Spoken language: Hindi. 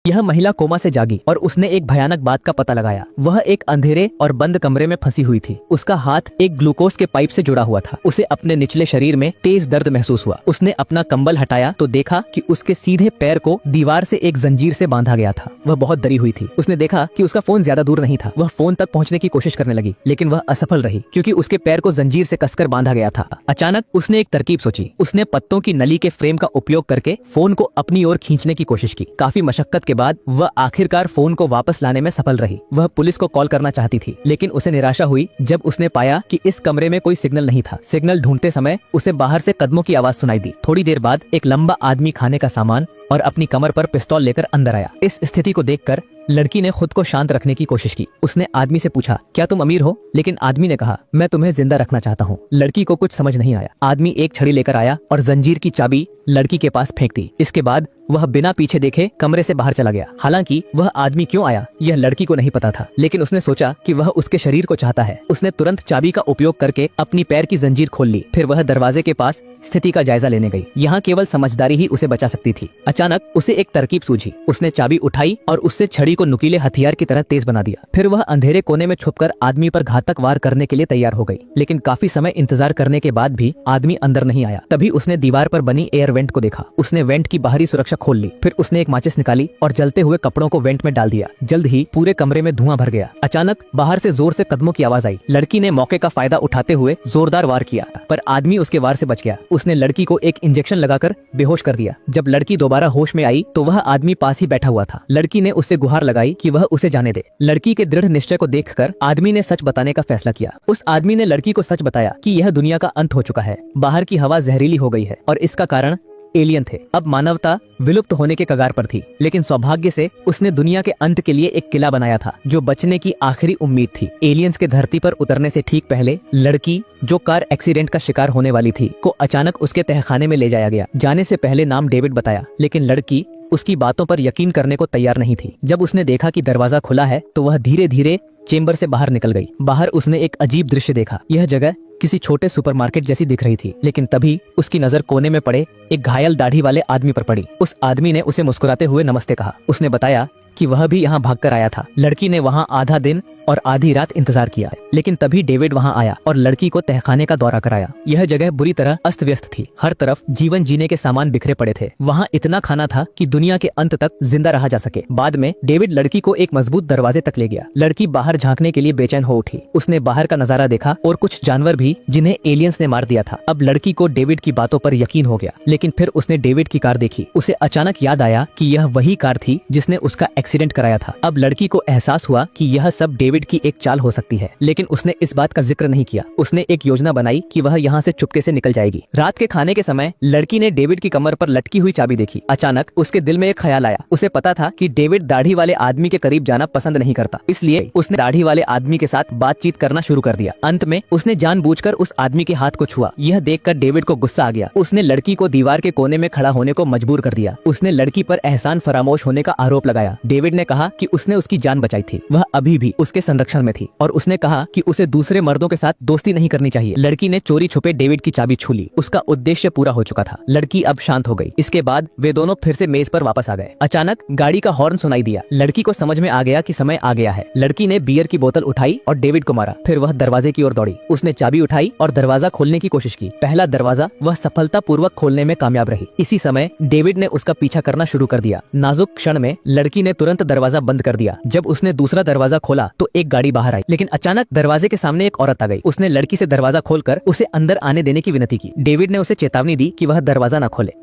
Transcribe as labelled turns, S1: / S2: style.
S1: यह महिला कोमा से जागी और उसने एक भयानक बात का पता लगाया। वह एक अंधेरे और बंद कमरे में फंसी हुई थी। उसका हाथ एक ग्लूकोज के पाइप से जुड़ा हुआ था। उसे अपने निचले शरीर में तेज दर्द महसूस हुआ। उसने अपना कंबल हटाया तो देखा कि उसके सीधे पैर को दीवार से एक जंजीर से बांधा गया था। वह बहुत डरी हुई थी। उसने देखा कि उसका फोन ज्यादा दूर नहीं था। वह फोन तक पहुंचने की कोशिश करने लगी, लेकिन वह असफल रही क्योंकि उसके पैर को जंजीर से कसकर बांधा गया था। अचानक उसने एक तरकीब सोची। उसने पत्तों की नली के फ्रेम का उपयोग करके फोन को अपनी ओर खींचने की कोशिश की। काफी मशक्कत के बाद वह आखिरकार फोन को वापस लाने में सफल रही। वह पुलिस को कॉल करना चाहती थी, लेकिन उसे निराशा हुई जब उसने पाया कि इस कमरे में कोई सिग्नल नहीं था। सिग्नल ढूंढते समय उसे बाहर से कदमों की आवाज सुनाई दी। थोड़ी देर बाद एक लंबा आदमी खाने का सामान और अपनी कमर पर पिस्तौल लेकर अंदर आया। इस स्थिति को देखकर लड़की ने खुद को शांत रखने की कोशिश की। उसने आदमी से पूछा, क्या तुम अमीर हो? लेकिन आदमी ने कहा, मैं तुम्हें जिंदा रखना चाहता हूँ। लड़की को कुछ समझ नहीं आया। आदमी एक छड़ी लेकर आया और जंजीर की चाबी लड़की के पास फेंक दी। इसके बाद वह बिना पीछे देखे कमरे से बाहर चला गया। हालांकि वह आदमी क्यों आया यह लड़की को नहीं पता था, लेकिन उसने सोचा कि वह उसके शरीर को चाहता है। उसने तुरंत चाबी का उपयोग करके अपनी पैर की जंजीर खोल ली। फिर वह दरवाजे के पास स्थिति का जायजा लेने गई। यहाँ केवल समझदारी ही उसे बचा सकती थी। अचानक उसे एक तरकीब सूझी। उसने चाबी उठाई और उससे छड़ी को नुकीले हथियार की तरह तेज बना दिया। फिर वह अंधेरे कोने में छुपकर आदमी पर घातक वार करने के लिए तैयार हो गई। लेकिन काफी समय इंतजार करने के बाद भी आदमी अंदर नहीं आया। तभी उसने दीवार पर बनी एयर वेंट को देखा। उसने वेंट की बाहरी सुरक्षा खोल ली। फिर उसने एक माचिस निकाली और जलते हुए कपड़ों को वेंट में डाल दिया। जल्द ही पूरे कमरे में धुआं भर गया। अचानक बाहर से जोर से कदमों की आवाज आई। लड़की ने मौके का फायदा उठाते हुए जोरदार वार किया, पर आदमी उसके वार से बच गया। उसने लड़की को एक इंजेक्शन लगाकर बेहोश कर दिया। जब लड़की दोबारा होश में आई तो वह आदमी पास ही बैठा हुआ था। लड़की ने उससे गुहार लगाई कि वह उसे जाने दे। लड़की के दृढ़ निश्चय को देखकर आदमी ने सच बताने का फैसला किया। उस आदमी ने लड़की को सच बताया कि यह दुनिया का अंत हो चुका है। बाहर की हवा जहरीली हो गई है और इसका कारण एलियन थे। अब मानवता विलुप्त होने के कगार पर थी, लेकिन सौभाग्य से उसने दुनिया के अंत के लिए एक किला बनाया था जो बचने की आखिरी उम्मीद थी। एलियंस के धरती पर उतरने से ठीक पहले लड़की, जो कार एक्सीडेंट का शिकार होने वाली थी, को अचानक उसके तहखाने में ले जाया गया। जाने से पहले नाम डेविड बताया, लेकिन लड़की उसकी बातों पर यकीन करने को तैयार नहीं थी। जब उसने देखा कि दरवाजा खुला है तो वह धीरे धीरे चेंबर से बाहर निकल गई। बाहर उसने एक अजीब दृश्य देखा। यह जगह किसी छोटे सुपरमार्केट जैसी दिख रही थी, लेकिन तभी उसकी नजर कोने में पड़े एक घायल दाढ़ी वाले आदमी पर पड़ी। उस आदमी ने उसे मुस्कुराते हुए नमस्ते कहा। उसने बताया कि वह भी यहाँ भागकर आया था। लड़की ने वहाँ आधा दिन और आधी रात इंतजार किया, लेकिन तभी डेविड वहाँ आया और लड़की को तहखाने का दौरा कराया। यह जगह बुरी तरह अस्त व्यस्त थी। हर तरफ जीवन जीने के सामान बिखरे पड़े थे। वहाँ इतना खाना था कि दुनिया के अंत तक जिंदा रहा जा सके। बाद में डेविड लड़की को एक मजबूत दरवाजे तक ले गया। लड़की बाहर झांकने के लिए बेचैन हो उठी। उसने बाहर का नजारा देखा और कुछ जानवर भी जिन्हें एलियंस ने मार दिया था। अब लड़की को डेविड की बातों पर यकीन हो गया, लेकिन फिर उसने डेविड की कार देखी। उसे अचानक याद आया कि यह वही कार थी जिसने उसका एक्सीडेंट कराया था। अब लड़की को एहसास हुआ कि यह सब डेविड की एक चाल हो सकती है, लेकिन उसने इस बात का जिक्र नहीं किया। उसने एक योजना बनाई कि वह यहाँ से चुपके से निकल जाएगी। रात के खाने के समय लड़की ने डेविड की कमर पर लटकी हुई चाबी देखी। अचानक उसके दिल में एक ख्याल आया। उसे पता था कि डेविड दाढ़ी वाले आदमी के करीब जाना पसंद नहीं करता, इसलिए उसने दाढ़ी वाले आदमी के साथ बातचीत करना शुरू कर दिया। अंत में उसने जानबूझकर उस आदमी के हाथ को छुआ। यह देखकर डेविड को गुस्सा आ गया। उसने लड़की को दीवार के कोने में खड़ा होने को मजबूर कर दिया। उसने लड़की पर एहसान फरामोश होने का आरोप लगाया। डेविड ने कहा कि उसने उसकी जान बचाई थी, वह अभी भी उसके संरक्षण में थी, और उसने कहा कि उसे दूसरे मर्दों के साथ दोस्ती नहीं करनी चाहिए। लड़की ने चोरी छुपे डेविड की चाबी छू ली। उसका उद्देश्य पूरा हो चुका था। लड़की अब शांत हो गई। इसके बाद वे दोनों फिर से मेज पर वापस आ गए। अचानक गाड़ी का हॉर्न सुनाई दिया। लड़की को समझ में आ गया कि समय आ गया है। लड़की ने बियर की बोतल उठाई और डेविड को मारा। फिर वह दरवाजे की ओर दौड़ी। उसने चाबी उठाई और दरवाजा खोलने की कोशिश की। पहला दरवाजा वह सफलतापूर्वक खोलने में कामयाब रही। इसी समय डेविड ने उसका पीछा करना शुरू कर दिया। नाजुक क्षण में लड़की ने तुरंत दरवाजा बंद कर दिया। जब उसने दूसरा दरवाजा खोला तो एक गाड़ी बाहर आई, लेकिन अचानक दरवाजे के सामने एक औरत आ गई। उसने लड़की से दरवाजा खोलकर उसे अंदर आने देने की विनती की। डेविड ने उसे चेतावनी दी कि वह दरवाजा न खोले।